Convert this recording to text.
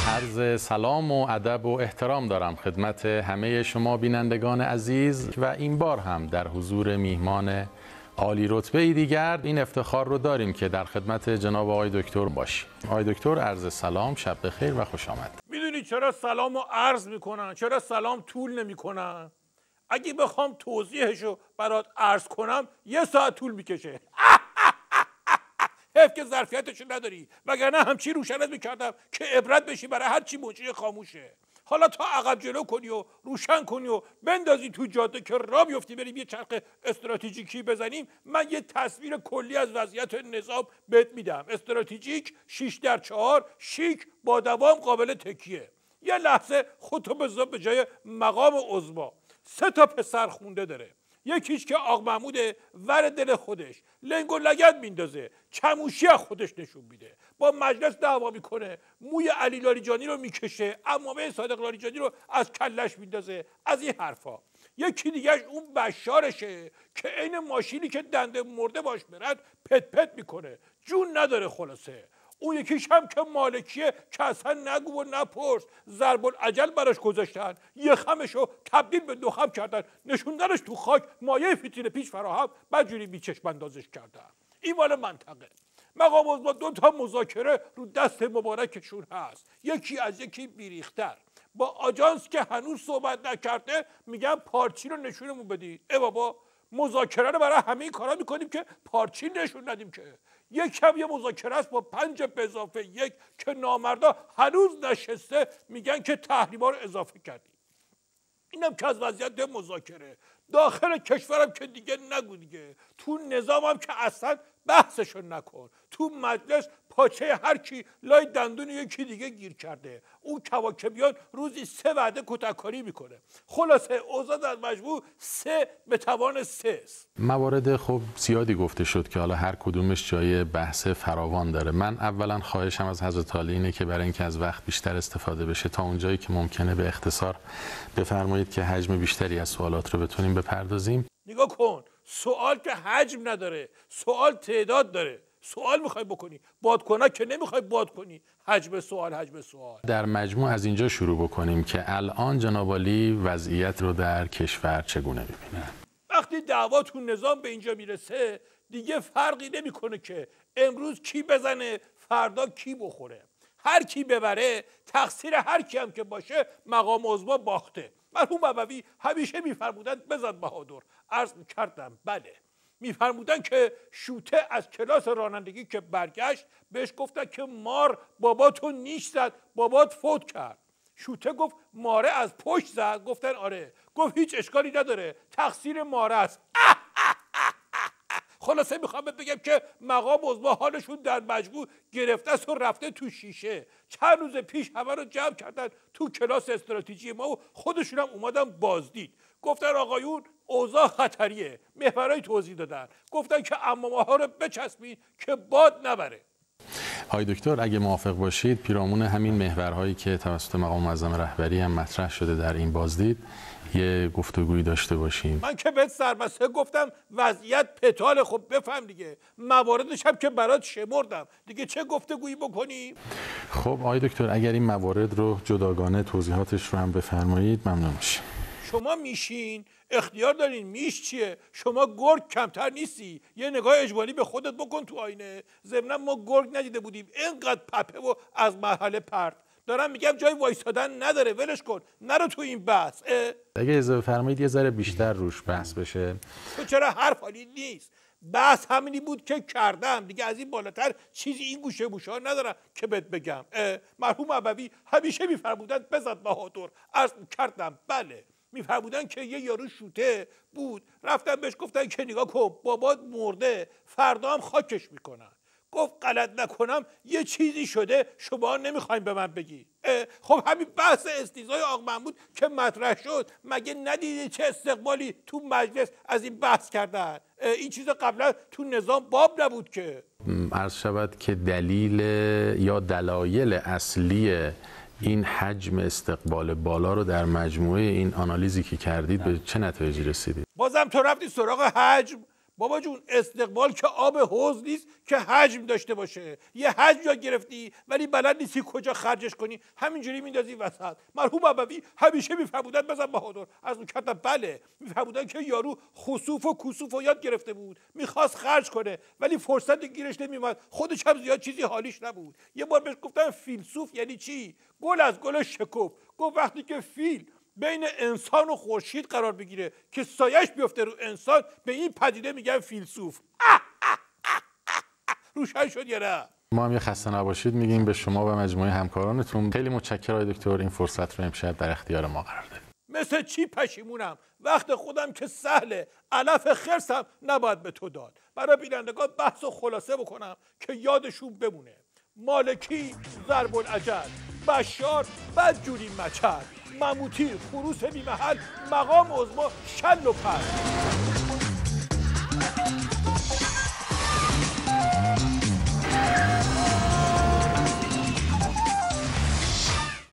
عرض سلام و ادب و احترام دارم خدمت همه شما بینندگان عزیز و این بار هم در حضور میهمان عالی رتبه دیگر این افتخار رو داریم که در خدمت جناب آقای دکتر باشیم. آقای دکتر عرض سلام، شب بخیر و خوش آمد. میدونی چرا سلام رو عرض میکنن؟ چرا سلام طول نمیکنن؟ اگه بخوام توضیحشو برات عرض کنم 1 ساعت طول میکشه. حیف که ظرفیتشو نداری، وگرنه همچی روشنت میکردم که عبرت بشی برای هر چی موجه خاموشه. حالا تا عقب جلو کنی و روشن کنی و بندازی تو جاده که راه بیفتی بریم یه چرخ استراتژیکی بزنیم، من یه تصویر کلی از وضعیت نظام بهت میدم. استراتژیک 6×4 شیک با دوام قابل تکیه. یه لحظه خودتو بذار به جای مقام عظما. 3 تا پسر خونده داره. یکیش که آق محموده ور دل خودش لنگ و لگد میندازه، چموشی از خودش نشون میده، با مجلس دعوا میکنه، موی علی لاریجانی رو میکشه، عمامه صادق لاریجانی رو از کلش میندازه، از این حرفا. یکی دیگهش اون بشارشه که عین ماشینی که دنده مرده باش برد پت پت میکنه، جون نداره. خلاصه اون یکیش هم که مالکیه که اصلا نگو و نپرس، ضرب العجل براش گذاشتن، یه خمشو تبدیل به 2 خم کردن، نشوندنش تو خاک، مایه فیتیل پیش فراهم، بدجوری بیچشم اندازش کردن. این مال منطقه. مقام عظما 2 تا مذاکره رو دست مبارکشون هست، یکی از یکی بیریختر. با آژانس که هنوز صحبت نکرده میگن پارچین رو نشونمون بدید. بابا مذاکره رو برای همه این کارا میکنیم که پارچین نشون ندیم که. یکم یه مذاکره است با 5+1 که نامردا هنوز نشسته میگن که تحریما رو اضافه کردیم. اینم که از وضعیت مذاکره. داخل کشورم که دیگه نگو دیگه. تو نظامم که اصلا بحثشو نکن. تو مجلس پاچه هر کی لای دندون یکی دیگه گیر کرده. اون کواکبیان روزی 3 وعده کتککاری میکنه. خلاصه اوضاع در مجموع 3/3 است. موارد خب زیادی گفته شد که حالا هر کدومش جای بحث فراوان داره. من اولا خواهشم از حضرت عالی اینه که برای اینکه از وقت بیشتر استفاده بشه تا اونجایی که ممکنه به اختصار بفرمایید که حجم بیشتری از سوالات رو بتونیم بپردازیم. نگاه کن، سوال که حجم نداره، سوال تعداد داره. سوال میخوای بکنی، بادکنک که نمیخوای باد کنی. حجم سوال. در مجموع از اینجا شروع بکنیم که الان جناب عالی وضعیت رو در کشور چگونه میبینن؟ وقتی دعوا تو نظام به اینجا میرسه دیگه فرقی نمیکنه که امروز کی بزنه فردا کی بخوره. هر کی ببره تقصیر هر کی هم که باشه مقام عظما باخته. مرحوم ابوی همیشه میفرمودند بزن بهادر. عرض میکردم بله. میفرمودن که شوته از کلاس رانندگی که برگشت بهش گفتن که مار باباتو نیش زد، بابات فوت کرد. شوته گفت ماره از پشت زد. گفتن آره. گفت هیچ اشکالی نداره، تقصیر ماره است. خلاصه میخوام بگم که مقام عظما حالشون در مجموع گرفته است و رفته تو شیشه. چند روز پیش همه رو جمع کردن تو کلاس استراتژی ما و خودشون هم اومدن بازدید. گفتن آقایون اوضاع خطریه. محورای توضیح دادن، گفتن که عمامه ها رو بچسبید که باد نبره. آقای دکتر اگه موافق باشید پیرامون همین محورهایی که توسط مقام معظم رهبری هم مطرح شده در این بازدید یه گفتگویی داشته باشیم. من که بهت سربسته گفتم وضعیت پتال. خب بفهم دیگه، مواردش هم که برات شمردم دیگه، چه گفتگویی بکنیم؟ خب آقای دکتر اگر این موارد رو جداگانه توضیحاتش رو هم بفرمایید ممنون میشم. شما میشین اختیار دارین. میش چیه؟ شما گرگ کمتر نیستی. یه نگاه اجباری به خودت بکن تو آینه. ضمن ما گرگ ندیده بودیم اینقدر پپه و از مرحله پرت. دارم میگم جای وایسادن نداره، ولش کن، نرو تو این بحث. اگه اجازه فرمایید یه ذره بیشتر روش بحث بشه. تو چرا حرف حالی نیست؟ بحث همینی بود که کردم دیگه، از این بالاتر چیزی این گوشه گوشه ها ندارم که بهت بگم. مرحوم ابوی همیشه میفرمودند بزن بهادر. عرض کردم بله. میفرمودن که یه یارو شوته بود، رفتن بهش گفتن که نگاه کن بابات مرده، فردا هم خاکش میکنن. گفت غلط نکنم یه چیزی شده شما نمیخواین به من بگی. خب همین بحث استیضای آقا محمود که مطرح شد، مگه ندیدی چه استقبالی تو مجلس از این بحث کردن؟ این چیز قبلا تو نظام باب نبود که. عرض شود که دلیل یا دلایل اصلی این حجم استقبال بالا رو در مجموعه این آنالیزی که کردید به چه نتایجی رسیدید؟ بازم تو رفتی سراغ حجم؟ بابا جون، استقبال که آب حوض نیست که حجم داشته باشه. یه حجم یا گرفتی ولی بلد نیستی کجا خرجش کنی، همینجوری میندازی وسط. مرحوم ابوی همیشه میفهمودن، مثلا بهادر از اون کردن، بله میفهمودن که یارو خسوف و کسوف و یاد گرفته بود، میخواست خرج کنه ولی فرصت گیرش نمیومد، خودش هم زیاد چیزی حالیش نبود. یه بار بهش گفتن فیلسوف یعنی چی؟ گل از گل شکوف. گفت وقتی که فیل بین انسان و خورشید قرار بگیره که سایش بیفته رو انسان، به این پدیده میگن فیلسوف. روشن شد یا نه؟ ما هم یه خسته نباشید میگیم به شما و مجموعه همکارانتون. خیلی متشکرم آقای دکتر، این فرصت رو امشب در اختیار ما قرار دادید. مثل چی پشیمونم؟ وقت خودم که سهله، علف خرسم نباید به تو داد. برای بینندگان بحث و خلاصه بکنم که یادشون بمونه. مالکی ضرب العجل، بشار بدجوری مچل، مموتی خروس بی محل، مقام عظما شل و پل.